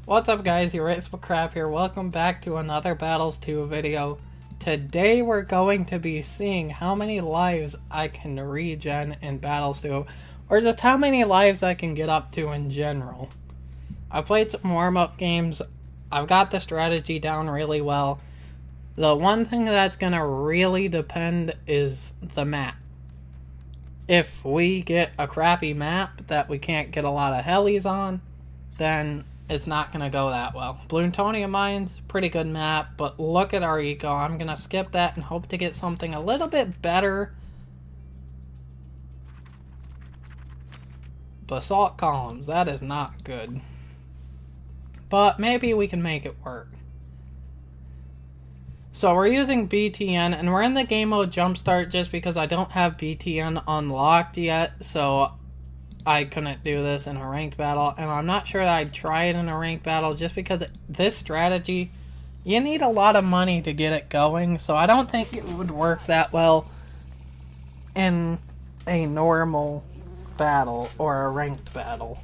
What's up guys, Crap here. Welcome back to another Battles 2 video. Today we're going to be seeing how many lives I can regen in Battles 2, or just how many lives I can get up to in general. I played some warm-up games. I've got the strategy down really well. The one thing that's going to really depend is the map. If we get a crappy map that we can't get a lot of helis on, then it's not going to go that well. Plutonium Mines, pretty good map, but look at our eco. I'm going to skip that and hope to get something a little bit better. Basalt columns, that is not good. But maybe we can make it work. So we're using BTN, and we're in the game mode Jumpstart just because I don't have BTN unlocked yet, so I couldn't do this in a ranked battle, and I'm not sure that I'd try it in a ranked battle just because this strategy, you need a lot of money to get it going, so I don't think it would work that well in a normal battle or a ranked battle.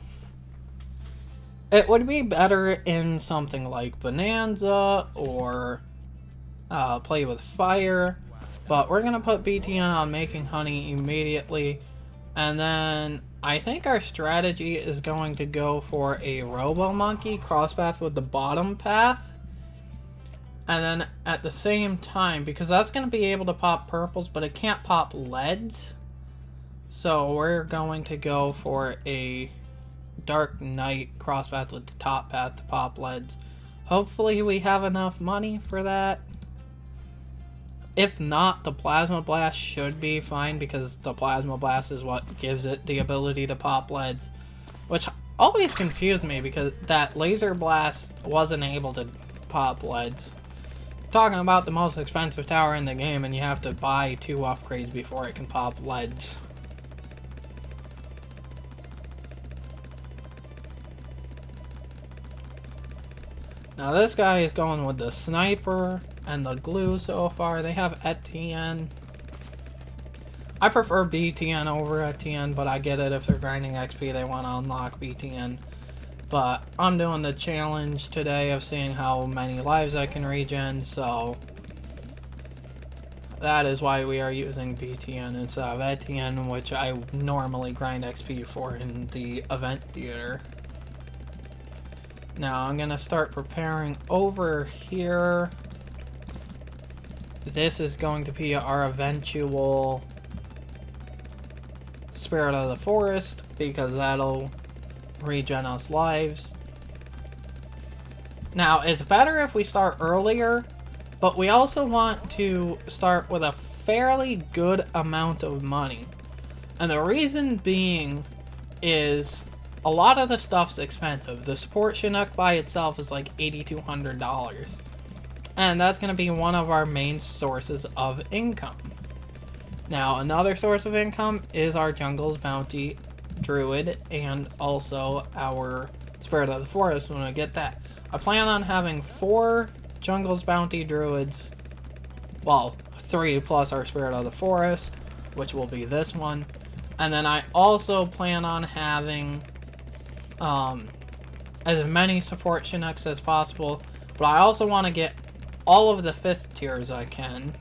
It would be better in something like Bonanza or Play with Fire, but we're gonna put BTN on making honey immediately, and then I think our strategy is going to go for a Robo Monkey crosspath with the bottom path, and then at the same time, because that's going to be able to pop purples but it can't pop leads, so we're going to go for a Dark Knight crosspath with the top path to pop leads. Hopefully we have enough money for that. If not, the Plasma Blast should be fine because the Plasma Blast is what gives it the ability to pop leads, which always confused me because that Laser Blast wasn't able to pop leads. Talking about the most expensive tower in the game, and you have to buy 2 upgrades before it can pop leads. Now this guy is going with the sniper and the glue so far. They have Etienne. I prefer BTN over Etienne, but I get it if they're grinding XP, they want to unlock BTN. But I'm doing the challenge today of seeing how many lives I can regen, so that is why we are using BTN instead of Etienne, which I normally grind XP for in the event theater. Now I'm gonna start preparing over here. This is going to be our eventual Spirit of the Forest, because that'll regen us lives. Now, it's better if we start earlier, but we also want to start with a fairly good amount of money. And the reason being is a lot of the stuff's expensive. The support Chinook by itself is like $8,200. And that's going to be one of our main sources of income. Now, another source of income is our Jungle's Bounty Druid, and also our Spirit of the Forest when we get that. I plan on having 4 Jungle's Bounty Druids, well, 3 plus our Spirit of the Forest, which will be this one. And then I also plan on having as many support Chinooks as possible, but I also want to get all of the 5th tiers I can.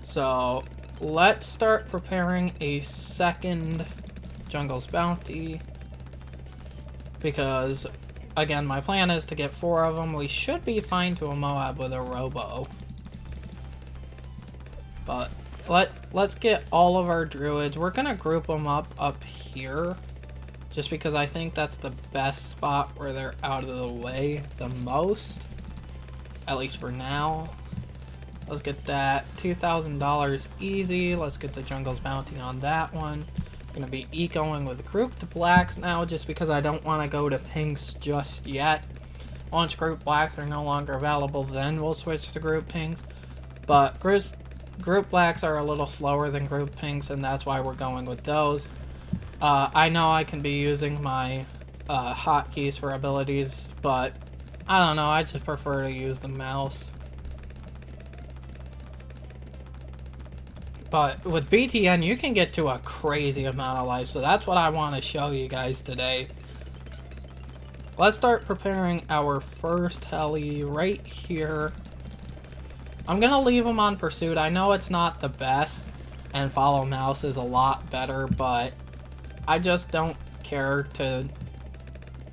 So let's start preparing a second Jungle's Bounty, because again, my plan is to get 4 of them. We should be fine to a Moab with a Robo, but let's get all of our Druids. We're gonna group them up here, just because I think that's the best spot where they're out of the way the most, at least for now. Let's get that $2,000 easy. Let's get the Jungle's Bounty on that one. I'm gonna be ecoing with grouped blacks now, just because I don't want to go to pinks just yet. Once group blacks are no longer available, then we'll switch to group pinks. But group blacks are a little slower than group pinks, and that's why we're going with those. I know I can be using my hotkeys for abilities, but I don't know, I just prefer to use the mouse. But with BTN, you can get to a crazy amount of life, so that's what I want to show you guys today. let's start preparing our first heli right here. I'm gonna leave them on pursuit. I know it's not the best, and follow mouse is a lot better, but I just don't care to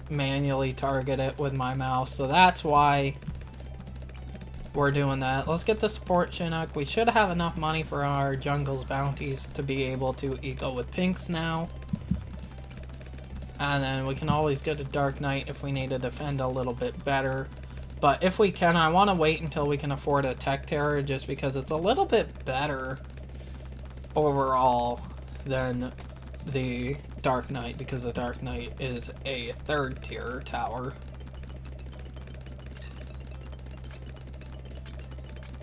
manually target it with my mouse, so that's why we're doing that. Let's get the support Chinook. We should have enough money for our jungle's bounties to be able to eco with pinks now. And then we can always get a Dark Knight if we need to defend a little bit better. But if we can, I want to wait until we can afford a Tech Terror, just because it's a little bit better overall than the Dark Knight, because the Dark Knight is a 3rd tier tower.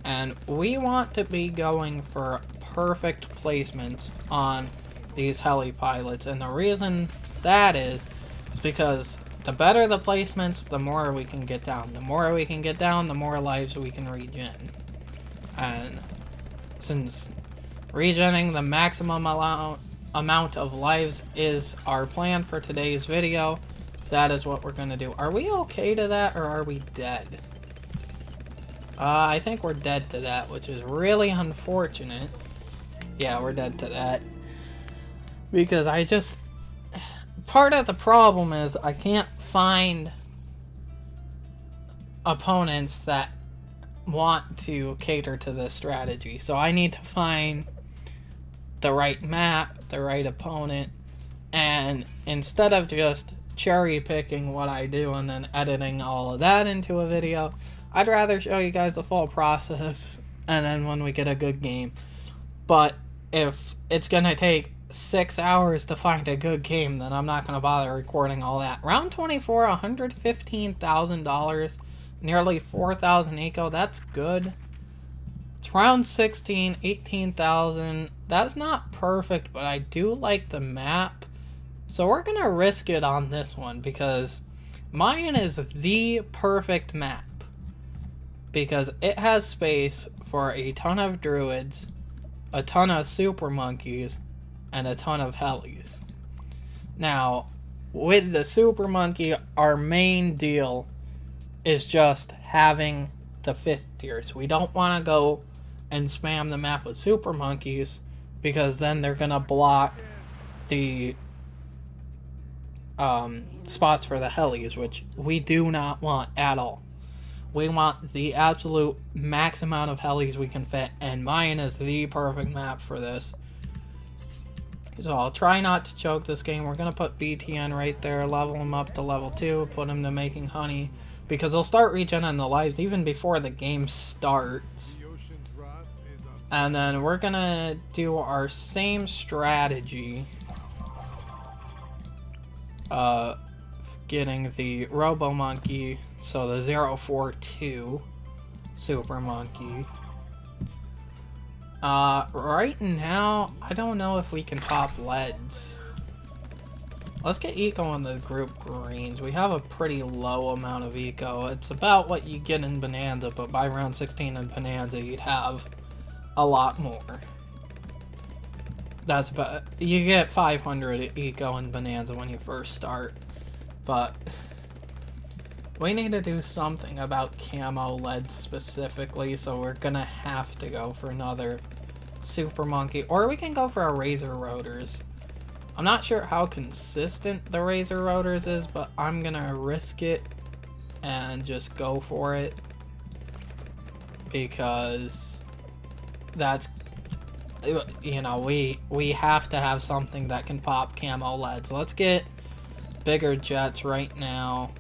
And we want to be going for perfect placements on these heli pilots, and the reason that is because the better the placements, the more we can get down. The more we can get down, the more lives we can regen. And since regenning the maximum amount of lives is our plan for today's video, that is what we're going to do. Are we okay to that, or are we dead? I think we're dead to that, which is really unfortunate. Yeah, we're dead to that. Because part of the problem is I can't find opponents that want to cater to this strategy. So I need to find the right map, the right opponent, and instead of just cherry picking what I do and then editing all of that into a video, I'd rather show you guys the full process and then when we get a good game. But if it's gonna take 6 hours to find a good game, then I'm not gonna bother recording all that. Round 24, $115,000, nearly 4,000 eco. That's good. It's round 16, 18,000. That's not perfect, but I do like the map, so we're gonna risk it on this one because mine is the perfect map, because it has space for a ton of druids, a ton of super monkeys, and a ton of helis. Now, with the super monkey, our main deal is just having the 5th tiers. We don't want to go and spam the map with super monkeys, because then they're gonna block the spots for the helis, which we do not want at all. We want the absolute max amount of helis we can fit, and mine is the perfect map for this. So I'll try not to choke this game. We're going to put BTN right there, level him up to level 2, put him to making honey, because they'll start regenerating the lives even before the game starts. And then we're going to do our same strategy. Getting the Robo Monkey, so the 042 Super Monkey. Right now, I don't know if we can pop leads. Let's get eco on the group greens. We have a pretty low amount of eco. It's about what you get in Bonanza, but by round 16 in Bonanza, you'd have a lot more. That's about, you get 500 eco in Bonanza when you first start, but we need to do something about camo lead specifically, so we're gonna have to go for another super monkey, or we can go for a razor rotors. I'm not sure how consistent the razor rotors is, but I'm gonna risk it and just go for it, because that's, you know, we have to have something that can pop camo leads. Let's get bigger jets right now.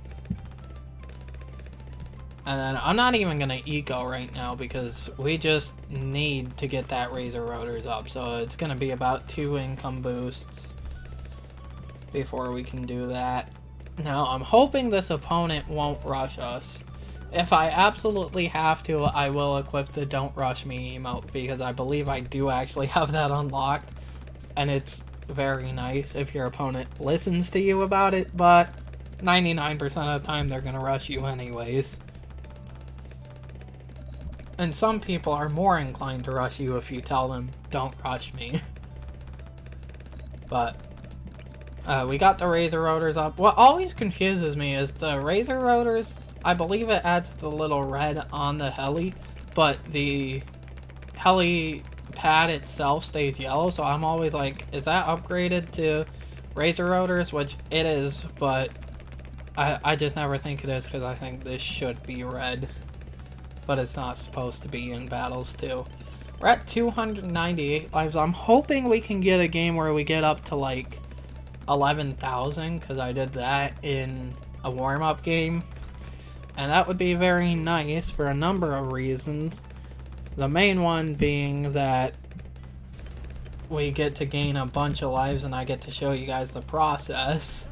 And then I'm not even going to eco right now because we just need to get that razor rotors up. So it's going to be about 2 income boosts before we can do that. Now I'm hoping this opponent won't rush us. If I absolutely have to, I will equip the Don't Rush Me emote, because I believe I do actually have that unlocked. And it's very nice if your opponent listens to you about it, but 99% of the time they're going to rush you anyways. And some people are more inclined to rush you if you tell them, don't rush me. But We got the Razor rotors up. What always confuses me is the Razor rotors, I believe it adds the little red on the heli, but the heli pad itself stays yellow, so I'm always like, is that upgraded to Razor rotors? Which it is, but I just never think it is because I think this should be red, but it's not supposed to be in battles too. We're at 298 lives. I'm hoping we can get a game where we get up to like 11,000 because I did that in a warm-up game, and that would be very nice for a number of reasons. The main one being that we get to gain a bunch of lives and I get to show you guys the process.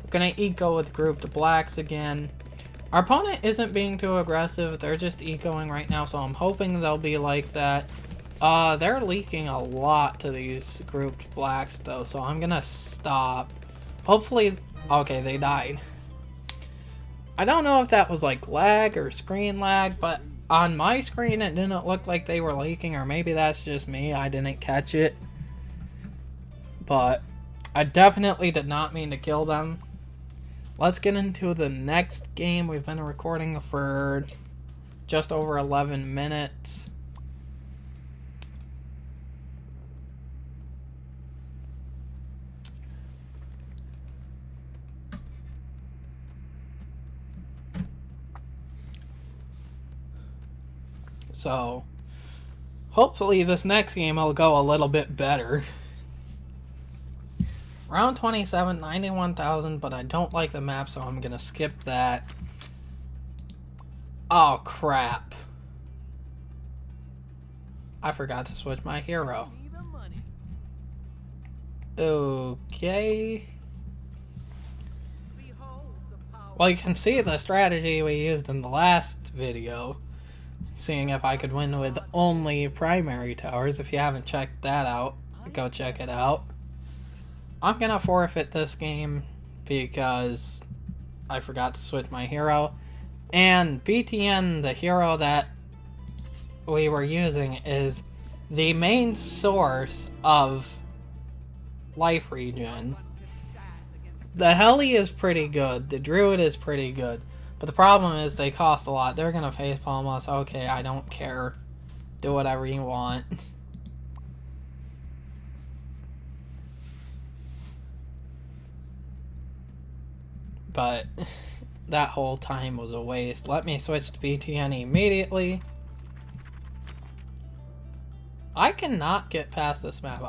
We're gonna eco with grouped blacks again. Our opponent isn't being too aggressive, they're just ecoing right now, so I'm hoping they'll be like that. They're leaking a lot to these grouped blacks though, so I'm gonna stop. Hopefully, okay, they died. I don't know if that was like lag or screen lag, but on my screen it didn't look like they were leaking, or maybe that's just me, I didn't catch it. But I definitely did not mean to kill them. Let's get into the next game. We've been recording for just over 11 minutes. So, hopefully this next game will go a little bit better. Round 27, 91,000, but I don't like the map, so I'm gonna skip that. Oh, crap. I forgot to switch my hero. Okay. Well, you can see the strategy we used in the last video, seeing if I could win with only primary towers. If you haven't checked that out, go check it out. I'm gonna forfeit this game because I forgot to switch my hero. And BTN, the hero that we were using, is the main source of life regen. The heli is pretty good, the druid is pretty good, but the problem is they cost a lot. They're gonna facepalm us. Okay, I don't care. Do whatever you want. But that whole time was a waste. Let me switch to BTN immediately. I cannot get past this map.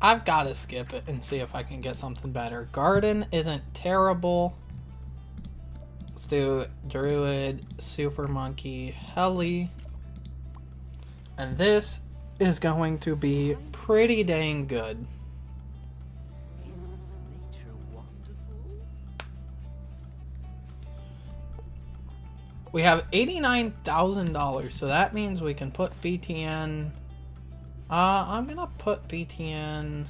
I've got to skip it and see if I can get something better. Garden isn't terrible. Let's do druid, super monkey, heli. And this is going to be pretty dang good. We have $89,000, so that means we can put BTN. I'm gonna put BTN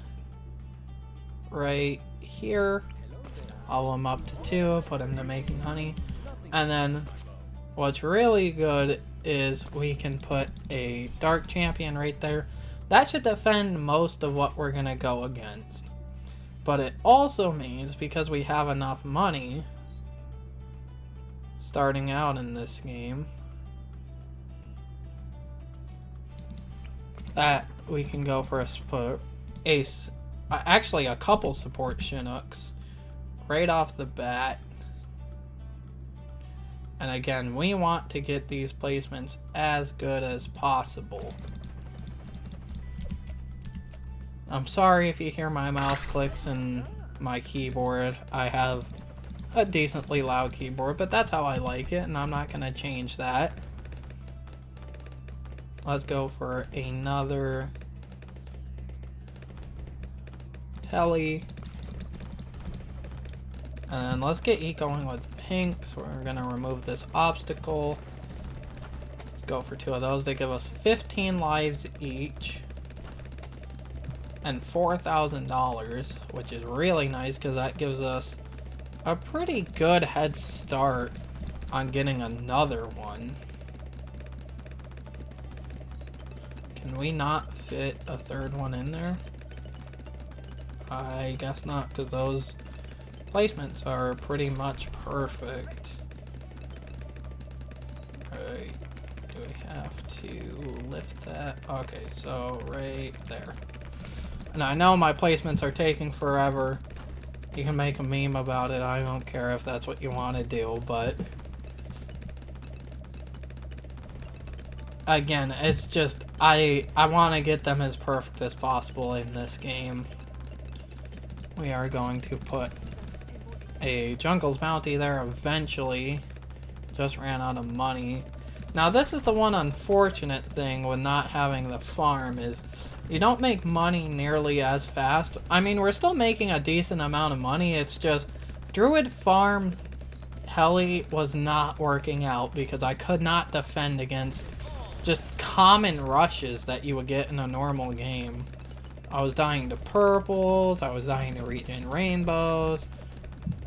right here. I'll him up to 2, put him to making honey. And then what's really good is we can put a dark champion right there. That should defend most of what we're gonna go against. But it also means, because we have enough money starting out in this game, that we can go for actually a couple support Chinooks right off the bat. And again, we want to get these placements as good as possible. I'm sorry if you hear my mouse clicks and my keyboard. I have a decently loud keyboard, but that's how I like it, and I'm not gonna change that. Let's go for another heli. And let's get ecoing with pink, so we're gonna remove this obstacle. Let's go for 2 of those. They give us 15 lives each and $4,000, which is really nice because that gives us a pretty good head start on getting another one. Can we not fit a 3rd one in there? I guess not, because those placements are pretty much perfect. Alright, do we have to lift that? Okay, so right there. And I know my placements are taking forever. You can make a meme about it, I don't care if that's what you want to do, but... Again, it's just, I want to get them as perfect as possible in this game. We are going to put a Jungle's Bounty there eventually. Just ran out of money. Now this is the one unfortunate thing with not having the farm is you don't make money nearly as fast. I mean, we're still making a decent amount of money. It's just druid farm heli was not working out because I could not defend against just common rushes that you would get in a normal game. I was dying to purples, I was dying to regen rainbows,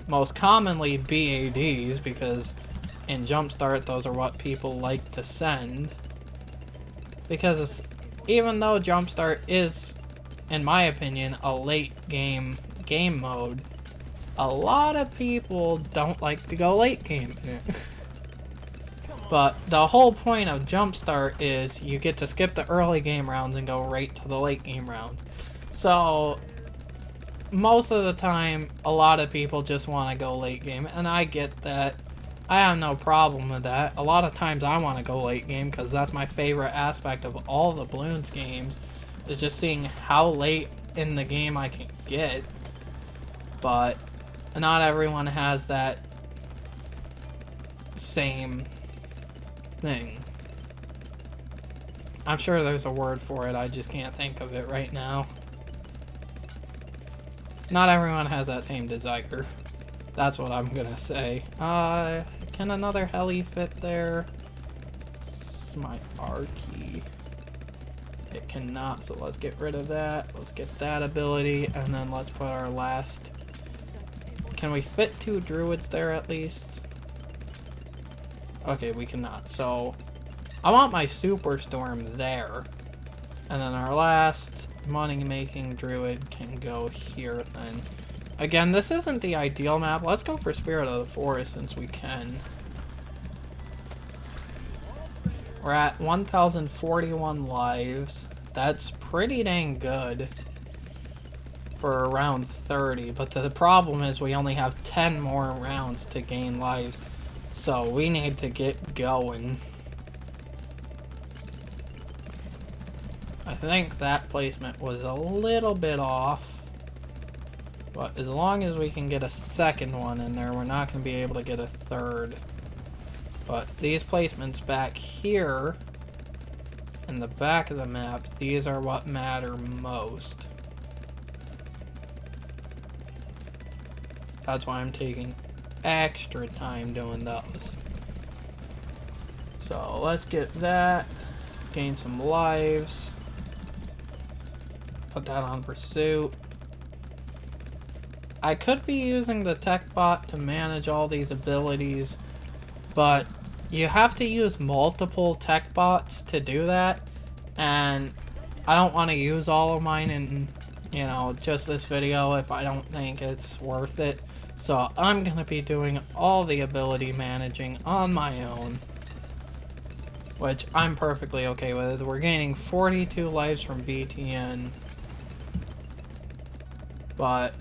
most commonly BADs, because in Jumpstart those are what people like to send. Because even though Jumpstart is, in my opinion, a late game mode, a lot of people don't like to go late game in it. But the whole point of Jumpstart is you get to skip the early game rounds and go right to the late game rounds. So, most of the time, a lot of people just want to go late game, and I get that. I have no problem with that. A lot of times I want to go late game because that's my favorite aspect of all the Bloons games, is just seeing how late in the game I can get. But not everyone has that same thing. I'm sure there's a word for it, I just can't think of it right now. Not everyone has that same desire. That's what I'm gonna say. Can another heli fit there? It's my R key. It cannot, so let's get rid of that. Let's get that ability, and then let's put our last... Can we fit 2 druids there at least? Okay, we cannot. So, I want my Superstorm there. And then our last money-making druid can go here then. Again, this isn't the ideal map. Let's go for Spirit of the Forest since we can. We're at 1,041 lives. That's pretty dang good for around 30. But the problem is we only have 10 more rounds to gain lives. So we need to get going. I think that placement was a little bit off. But as long as we can get a second one in there, we're not going to be able to get a third. But these placements back here, in the back of the map, these are what matter most. That's why I'm taking extra time doing those. So let's get that, gain some lives, put that on pursuit. I could be using the tech bot to manage all these abilities, but you have to use multiple tech bots to do that, and I don't want to use all of mine in, you know, just this video if I don't think it's worth it. So I'm going to be doing all the ability managing on my own, which I'm perfectly okay with. We're gaining 42 lives from BTN, but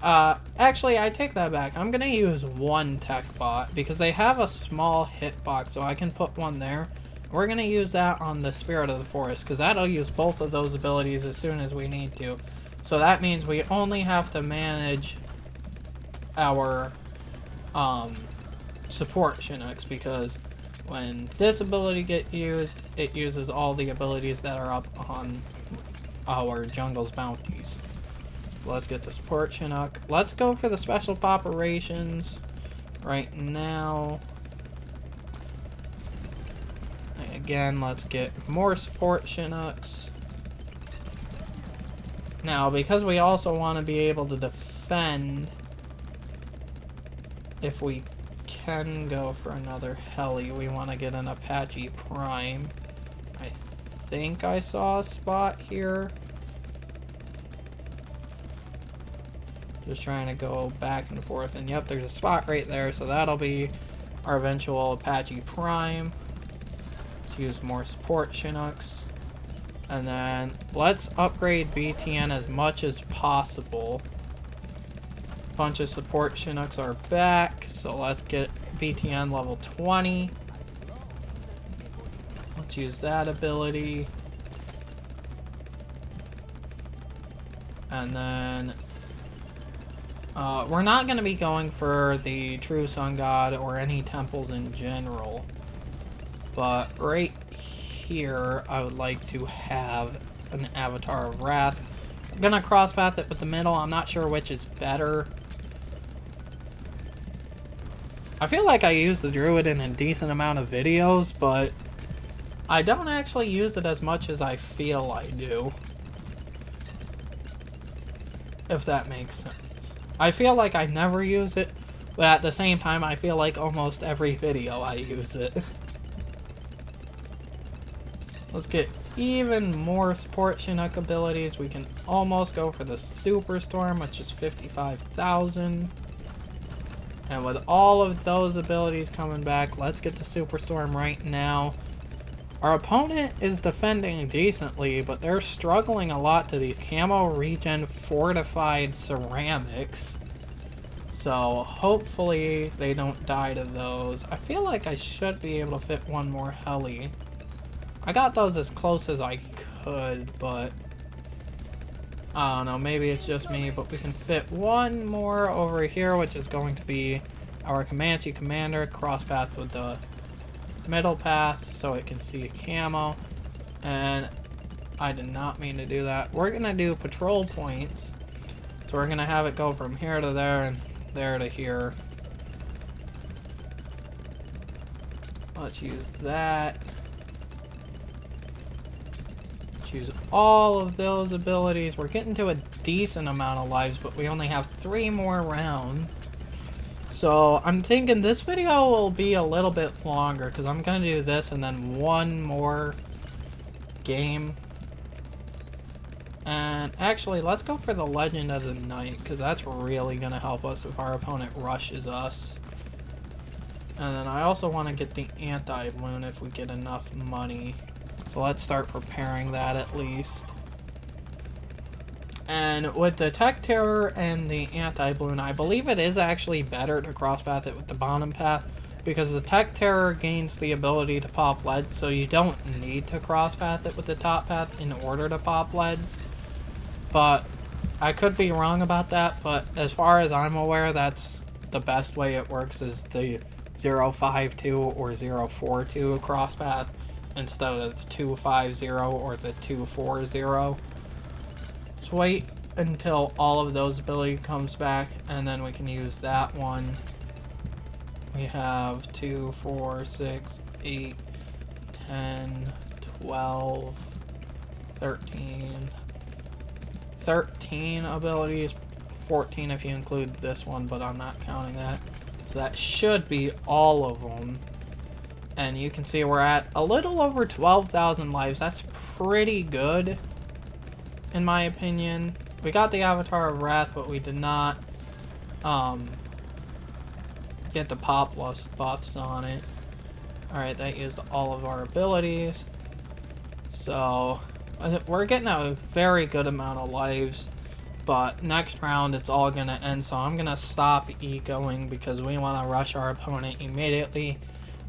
actually, I take that back. I'm going to use one tech bot because they have a small hitbox, so I can put one there. We're going to use that on the Spirit of the Forest because that'll use both of those abilities as soon as we need to. So that means we only have to manage our support Chinooks, because when this ability gets used, it uses all the abilities that are up on our Jungle's Bounties. Let's get the support Chinook. Let's go for the special operations right now. Again, let's get more support Chinooks. Now, because we also want to be able to defend, if we can go for another heli, we want to get an Apache Prime. I think I saw a spot here. Just trying to go back and forth. And yep, there's a spot right there. So that'll be our eventual Apache Prime. Let's use more support Chinooks. And then let's upgrade BTN as much as possible. Bunch of support Chinooks are back. So let's get BTN level 20. Let's use that ability. And then we're not going to be going for the True Sun God or any temples in general. But right here, I would like to have an Avatar of Wrath. I'm going to cross path it with the middle. I'm not sure which is better. I feel like I use the druid in a decent amount of videos, but I don't actually use it as much as I feel I do. If that makes sense. I feel like I never use it, but at the same time, I feel like almost every video I use it. Let's get even more support Chinook abilities. We can almost go for the Superstorm, which is 55,000. And with all of those abilities coming back, let's get the Superstorm right now. Our opponent is defending decently, but they're struggling a lot to these camo regen fortified ceramics. So hopefully they don't die to those. I feel like I should be able to fit one more heli. I got those as close as I could, but I don't know, maybe it's just me, but we can fit one more over here, which is going to be our Comanche Commander, cross path with the middle path so it can see a camo. And I did not mean to do that. We're gonna do patrol points, so we're gonna have it go from here to there and there to here. Let's use that. Let's use all of those abilities. We're getting to a decent amount of lives, but we only have 3 more rounds. So I'm thinking this video will be a little bit longer because I'm going to do this and then one more game. And actually, let's go for the Legend of the Night because that's really going to help us if our opponent rushes us. And then I also want to get the anti-balloon if we get enough money. So let's start preparing that at least. And with the Tech Terror and the anti-balloon, I believe it is actually better to cross path it with the bottom path because the Tech Terror gains the ability to pop lead, so you don't need to cross path it with the top path in order to pop leads. But I could be wrong about that, but as far as I'm aware, that's the best way it works is the 052 or 042 cross path instead of the 250 or the 240. So wait until all of those ability comes back and then we can use that one. We have 2, 4, 6, 8, 10, 12, 13 abilities, 14 if you include this one, but I'm not counting that. So that should be all of them. And you can see we're at a little over 12,000 lives. That's pretty good, in my opinion. We got the Avatar of Wrath, but we did not get the pop buffs on it. Alright, that used all of our abilities. So we're getting a very good amount of lives, but next round it's all gonna end, so I'm gonna stop ecoing because we want to rush our opponent immediately,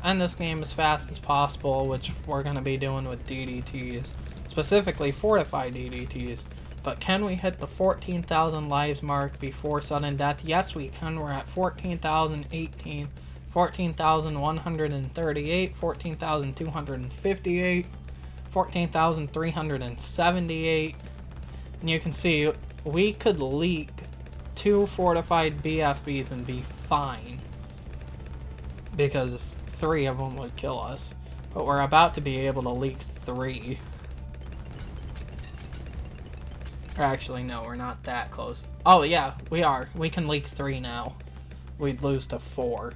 end this game as fast as possible, which we're gonna be doing with DDTs, specifically fortified DDTs. But can we hit the 14,000 lives mark before sudden death? Yes, we can. We're at 14,018, 14,138, 14,258, 14,378. And you can see we could leak 2 fortified BFBs and be fine, because 3 of them would kill us. But we're about to be able to leak 3. Or actually, no, we're not that close. Oh, yeah, we are. We can leak 3 now. We'd lose to 4.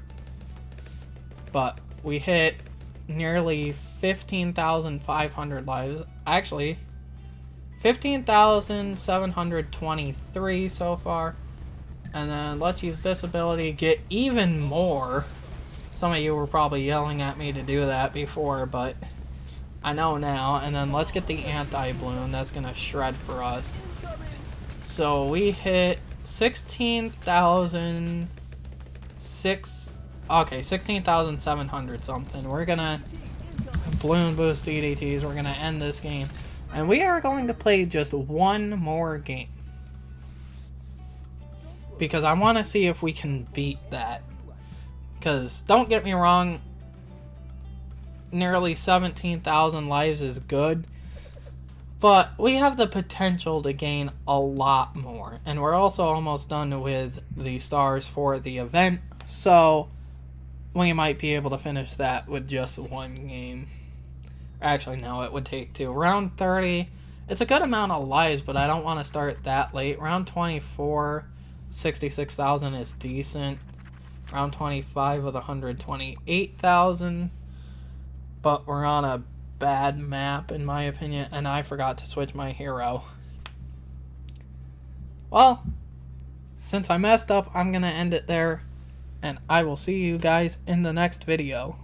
But we hit nearly 15,500 lives. Actually, 15,723 so far. And then let's use this ability, get even more. Some of you were probably yelling at me to do that before, but I know now. And then let's get the anti-bloom. That's going to shred for us. So we hit 16,700 something. We're going to balloon boost DDTs. We're going to end this game. And we are going to play just one more game. Because I want to see if we can beat that. Because, don't get me wrong, nearly 17,000 lives is good. But we have the potential to gain a lot more. And we're also almost done with the stars for the event. So, we might be able to finish that with just one game. Actually, no, it would take two. Round 30, it's a good amount of lives, but I don't want to start that late. Round 24, 66,000 is decent. Round 25 with 128,000. But we're on a bad map, in my opinion, and I forgot to switch my hero. Well, since I messed up, I'm going to end it there, and I will see you guys in the next video.